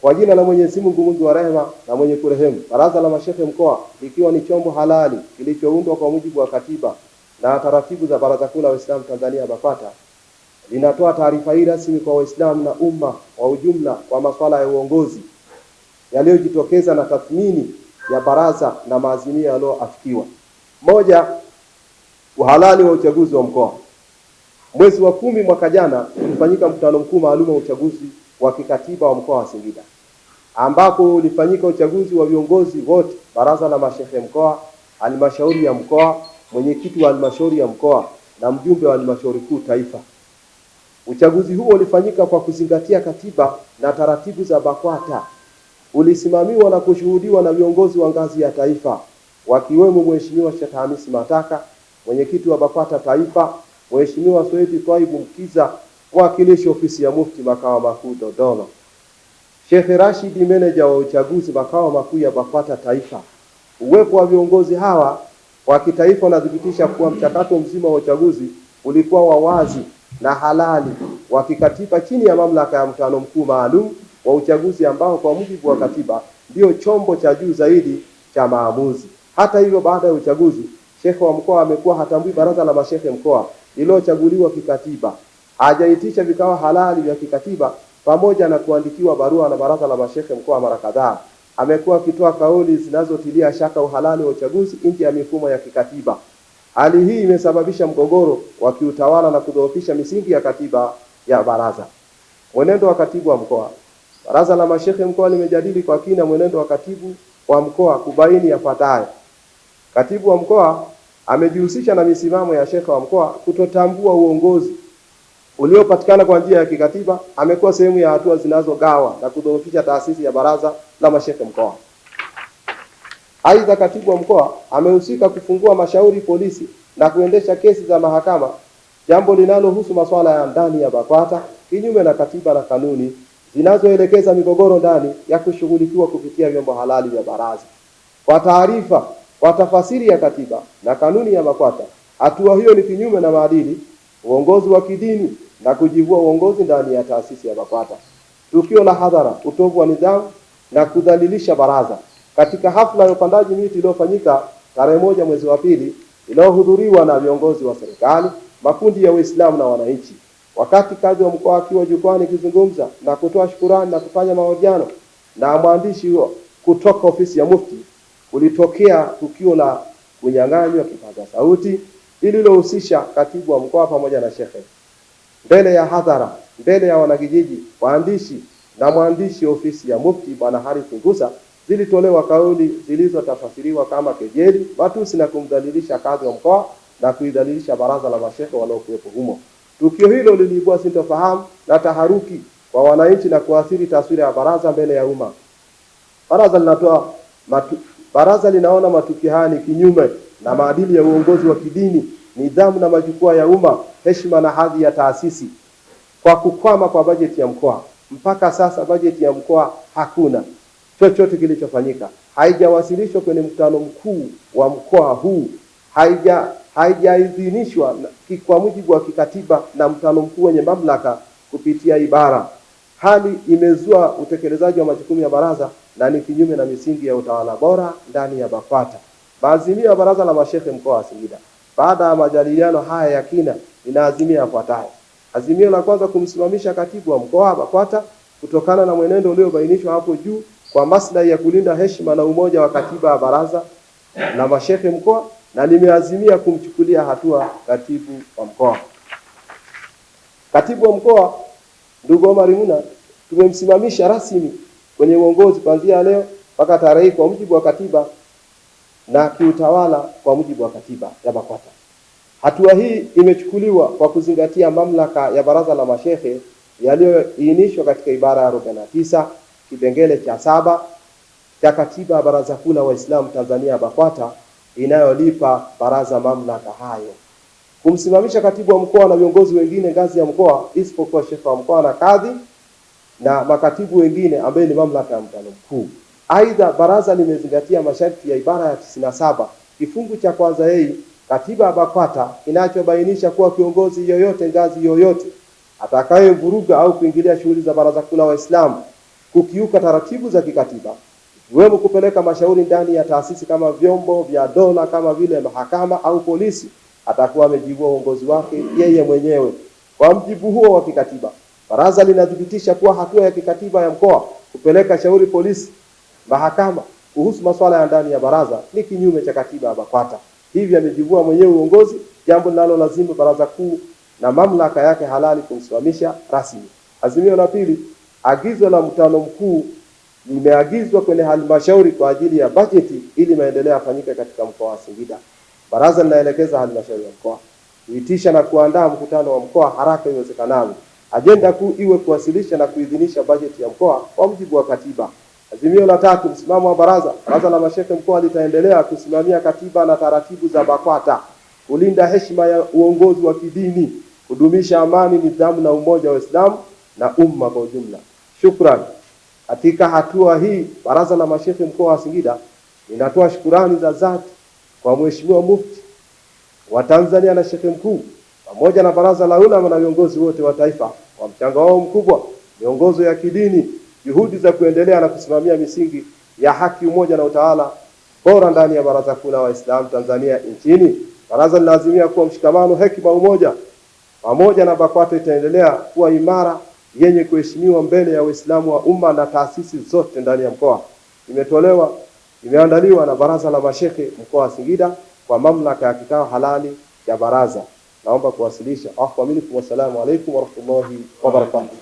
Kwa jina la Mwenyezi Mungu mwingi wa rehema na mwenye kurehemu. Baraza la Mashehe Mkoa likiwa ni chombo halali kilichoundwa kwa mujibu wa katiba na taratibu za Baraza Kuu la Waislamu Tanzania BAKWATA, linatoa taarifa hii rasmi kwa Waislamu na umma wa ujumla kwa masuala ya uongozi yaliyojitokeza na tathmini ya baraza na maazimio yaliyoafikiwa. Moja, uhalali wa uchaguzi wa mkoa. Mwezi wa 10 mwaka jana ulifanyika mkutano mkuu maalum wa uchaguzi wa kikatiba wa mkoa wa Singida, ambapo ulifanyika uchaguzi wa viongozi wote, baraza la mashehe mkoa, halmashauri ya mkoa, mwenyekiti wa halmashauri ya mkoa na mjumbe wa halmashauri kuu taifa. Uchaguzi huo ulifanyika kwa kuzingatia katiba na taratibu za BAKWATA. Ulisimamiwa na kushuhudiwa na viongozi wa ngazi ya taifa, wakiwemo Mheshimiwa Sheikh Hamisi Mataka, mwenyekiti wa BAKWATA taifa, Mheshimiwa Swedi Twaibu Mkiza, mwakilishi ofisi ya Mufti makao makuu Dodoma, Sheikh Rashid, meneja wa uchaguzi makao makuu ya BAKWATA taifa. Uwepo wa viongozi hawa wa kitaifa unadhibitisha kuwa mchakato mzima wa uchaguzi ulikuwa wa wazi na halali wa kikatiba chini ya mamlaka ya mkutano mkuu maalum wa uchaguzi ambao kwa mujibu wa katiba ndio chombo cha juu zaidi cha maamuzi. Hata hivyo, baada ya uchaguzi, shekhe wa mkoa amekuwa hatambui baraza la mashehe mkoa lililochaguliwa kikatiba, hajaitisha vikao halali vya kikatiba pamoja na kuandikiwa barua na baraza la mashehe mkoa mara kadhaa. Amekuwa akitoa kauli zinazotilia shaka uhalali wa uchaguzi nje ya mifumo ya kikatiba. Hali hii imesababisha mgogoro wa kiutawala na kudhoofisha misingi ya katiba ya baraza. Mwenendo wa katibu wa mkoa. Baraza la mashehe mkoa limejadili kwa kina mwenendo wa katibu wa mkoa kubaini yafuatayo. Katibu wa mkoa amejihusisha na misimamo ya shekhe wa mkoa kutotambua uongozi uliopatikana kwa njia ya kikatiba. Amekuwa sehemu ya hatua zinazogawa na kudhoofisha taasisi ya baraza la mashehe mkoa. Aidha, katibu wa mkoa amehusika kufungua mashauri polisi na kuendesha kesi za mahakama, jambo linalohusu masuala ya ndani ya BAKWATA kinyume na katiba na kanuni zinazoelekeza migogoro ndani ya kushughulikiwa kupitia vyombo halali vya baraza. Kwa taarifa, kwa tafasiri ya katiba na kanuni ya BAKWATA, hatua hiyo ni kinyume na maadili, uongozi wa kidini na kujivua uongozi ndani ya taasisi ya BAKWATA. Tukio la hadhara, utovu wa nidhamu na kudhalilisha baraza. Katika hafla ya upandaji miti iliyofanyika tarehe 1 mwezi wa 2 iliyohudhuriwa na viongozi wa serikali, makundi ya Uislamu na wananchi, wakati kadhi wa mkoa akiwa jukwani kuzungumza na kutoa shukrani na kufanya mahojiano na mwandishi kutoka ofisi ya Mufti, kulitokea tukio la kunyang'anywa kipaza sauti lililohusisha katibu wa mkoa pamoja na shekhe. Mbele ya hadhara, mbele ya wanakijiji, waandishi na mwandishi ofisi ya Mufti Bwana Harith Ngusa, zilitolewa kauli zilizotafasiriwa kama kejeli, matusi na kumdhalilisha kadhi wa mkoa na kuidhalilisha baraza la mashehe waliokuwepo humo. Tukio hilo liliibua sintofahamu na taharuki kwa wananchi na kuathiri taswira ya baraza mbele ya umma. Baraza linaona matukio haya ni kinyume na maadili ya uongozi wa kidini, nidhamu na majukwaa ya umma, heshima na hadhi ya taasisi. Kwa kukwama kwa bajeti ya mkoa, mpaka sasa bajeti ya mkoa hakuna chochote kilichofanyika, haijawasilishwa kwenye mkutano mkuu wa mkoa huu, haijaidhinishwa kwa mujibu wa kikatiba na mkutano mkuu wenye mamlaka kupitia ibara. Hali imezua utekelezaji wa majukumu ya baraza na ni kinyume na misingi ya utawala bora ndani ya BAKWATA. Maazimio ya baraza la mashehe mkoa wa Singida baada ya majadiliano haya ya kina inaazimia yafuatayo. Azimio la kwanza, kumsimamisha katibu wa mkoa wa BAKWATA kutokana na mwenendo uliobainishwa hapo juu kwa maslahi ya kulinda heshima na umoja wa katiba ya baraza la mashehe mkoa, na limeazimia kumchukulia hatua katibu wa mkoa. Katibu wa mkoa ndugu Omar Muna tumemsimamisha rasmi kwenye uongozi kuanzia leo mpaka tarehe kwa mujibu wa katiba na kiutawala kwa mujibu wa katiba ya BAKWATA. Hatua hii imechukuliwa kwa kuzingatia mamlaka ya baraza la mashehe yaliyoainishwa katika ibara ya 49 kipengele cha 7 cha katiba ya Baraza Kuu la Waislamu Tanzania BAKWATA, inayolipa baraza mamlaka hayo. Kumsimamisha katibu wa mkoa na viongozi wengine ngazi ya mkoa isipokuwa shekhe wa mkoa na kadhi na makatibu wengine ambaye ni mamlaka ya mkutano mkuu. Aidha, baraza limezingatia masharti ya ibara ya 97 kifungu cha kwanza katiba ya BAKWATA kinachobainisha kuwa kiongozi yoyote ngazi yoyote atakayevuruga au kuingilia shughuli za Baraza Kuu la Waislamu kukiuka taratibu za kikatiba, ikiwemo kupeleka mashauri ndani ya taasisi kama vyombo vya dola kama vile mahakama au polisi, atakuwa amejivua uongozi wake yeye mwenyewe. Kwa mjibu huo wa kikatiba, baraza linathibitisha kuwa hatua ya kikatiba ya mkoa kupeleka shauri polisi, mahakama kuhusu masuala ya ndani ya baraza ni kinyume cha katiba ya BAKWATA. Hivi amejivua mwenyewe uongozi, jambo linalo lazima baraza kuu na mamlaka yake halali kumsimamisha rasmi. Azimio la pili, agizo la mkutano mkuu limeagizwa kwenye halmashauri kwa ajili ya bajeti ili maendeleo yafanyike katika mkoa wa Singida. Baraza linaelekeza halmashauri ya mkoa kuitisha na kuandaa mkutano wa mkoa haraka iwezekanavyo. Ajenda kuu iwe kuwasilisha na kuidhinisha bajeti ya mkoa kwa mujibu wa katiba. Azimio la tatu, msimamo wa baraza la mashehe mkoa litaendelea kusimamia katiba na taratibu za BAKWATA, kulinda heshima ya uongozi wa kidini, kudumisha amani, nidhamu na umoja wa Uislamu na umma kwa ujumla. Shukrani. Katika hatua hii, baraza la mashehe mkoa wa Singida linatoa shukrani za dhati kwa Mheshimiwa Mufti wa Tanzania na Sheikh Mkuu pamoja na baraza la ulama na viongozi wote wa taifa kwa mchango wao mkubwa, miongozo ya kidini, juhudi za kuendelea na kusimamia misingi ya haki, umoja na utawala bora ndani ya Baraza Kuu la Waislamu Tanzania nchini. Baraza linaazimia kuwa mshikamano, hekima, umoja pamoja na BAKWATA itaendelea kuwa imara, yenye kuheshimiwa mbele ya Waislamu wa umma na taasisi zote ndani ya mkoa. Imeandaliwa na baraza la mashehe mkoa wa Singida kwa mamlaka ya kikao halali ya baraza. Naomba kuwasilisha. Wassalamu alaikum warahmatullahi wabarakatuh.